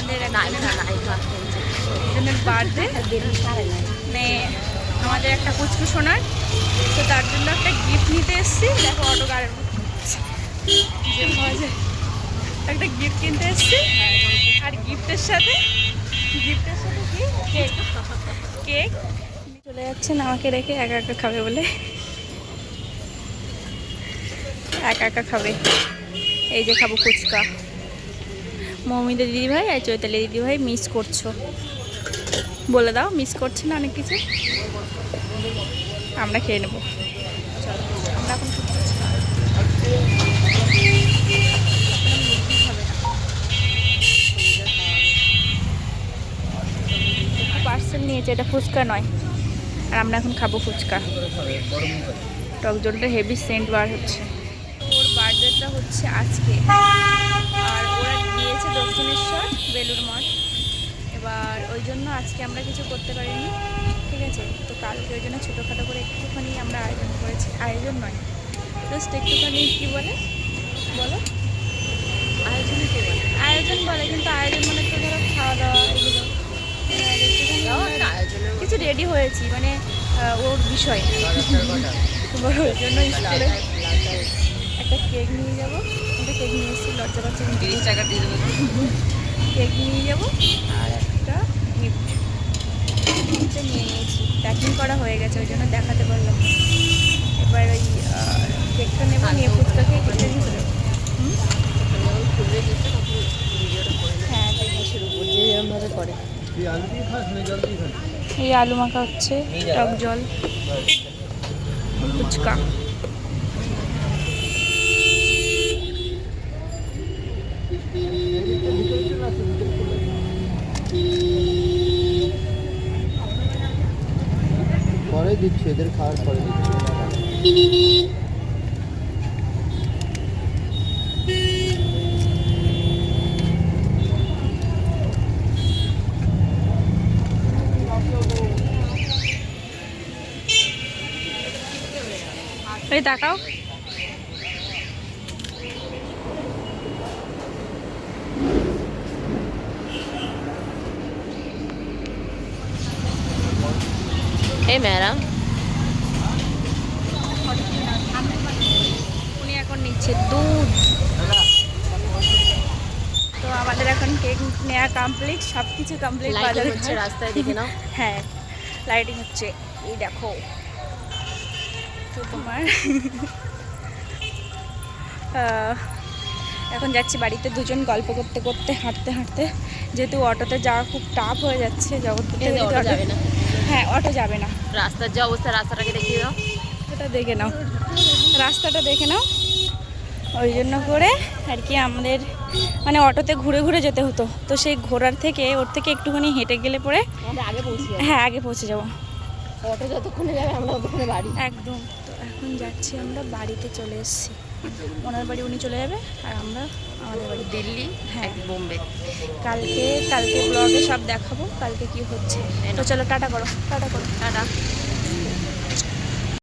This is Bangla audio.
আমাদের একজনের বার্থডে, মানে আমাদের একটা কুচকু সোনার, তো তার জন্য একটা গিফট নিতে এসেছি। দেখো অটো গাড়ির একটা গিফট কিনতে এসেছি। আর গিফটের সাথে কি কেক। কেক চলে যাচ্ছেন আমাকে রেখে, একা একা খাবে বলে। একা একা খাবে। এই যে খাবো ফুচকা। মৌমিতা দিদিভাই আর চৈতালি দিদিভাই মিস করছো, বলে দাও মিস করছে না অনেক কিছু। আমরা খেয়ে নেবো। চলো আমরা এখন পার্সেল নিয়েছে, এটা ফুচকা নয়। আর আমরা এখন খাবো ফুচকা। টক জলটা হেভি সেন্ট বার হচ্ছে। ওর বার্থডেটা হচ্ছে আজকে, আর ওরা গিয়েছে দক্ষিণেশ্বর বেলুড় মঠ। এবার ওই জন্য আজকে আমরা কিছু করতে পারিনি, ঠিক আছে। তো কালকে ওই জন্য ছোটোখাটো করে একটুখানি আমরা আয়োজন করেছি। আয়োজন নয়, জাস্ট একটুখানি কী বলে বলো, আয়োজন কী বলে, আয়োজন বলে, কিন্তু আয়োজন মানে তো ধরো খাওয়া দাওয়া এগুলো। কিছু রেডি হয়েছি, মানে ওর বিষয় ওই জন্য স্কুলে একটা কেক নিয়ে যাবো। একটা কেক নিয়ে এসেছি, লজ্জা পাচ্ছি, 30 টাকা দিয়ে দেবো। কেক নিয়ে যাবো আর একটা গিফট নিয়ে নিয়েছি। প্যাকিং করা হয়ে গেছে, ওই জন্য দেখাতে পারলাম। এবার ওই কেকটা নেবো, নিয়ে ফুচকা খেয়ে কেকটা নিয়ে চলে যাবো। হ্যাঁ যেরকমভাবে করে। এই আলু মাখা হচ্ছে, টক জল, ফুচকা। পরে দিচ্ছি, এদের খাওয়ার পরে দিচ্ছি। এই তাকাও, এই ম্যাডাম উনি এখন নিচ্ছে দুধ। তো আমাদের এখন কেক নেওয়া কমপ্লিট, সব কিছু কমপ্লিট। লাইটিং হচ্ছে রাস্তায়, দেখে নাও। হ্যাঁ লাইটিং হচ্ছে, এই দেখো। তো তোমার এখন যাচ্ছি বাড়িতে, দুজন গল্প করতে করতে, হাঁটতে হাঁটতে, যেহেতু অটোতে যাওয়া খুব টাফ হয়ে যাচ্ছে। জগৎপুর থেকে অটো যাবে না। হ্যাঁ অটো যাবে না। রাস্তার যে অবস্থা, রাস্তাটাকে দেখিয়ে দাও। ওটা দেখে নাও, রাস্তাটা দেখে নাও। ওই জন্য করে আর কি আমাদের মানে অটোতে ঘুরে ঘুরে যেতে হতো। তো সেই ঘোরার থেকে ওর থেকে একটুখানি হেঁটে গেলে পরে আগে পৌঁছে যাবো। হ্যাঁ আগে পৌঁছে যাবো। অটো যতক্ষণে যাবে আমরা ততক্ষণে বাড়ি। একদম। তো এখন যাচ্ছি আমরা, বাড়িতে চলে এসেছি। ওনার বাড়ি উনি চলে যাবে, আর আমরা আমাদের বাড়ি দিল্লি, হ্যাঁ বোম্বে। কালকে ব্লগে সব দেখাবো কালকে কি হচ্ছে। তো চলো টাটা করো, টাটা করো। টাটা।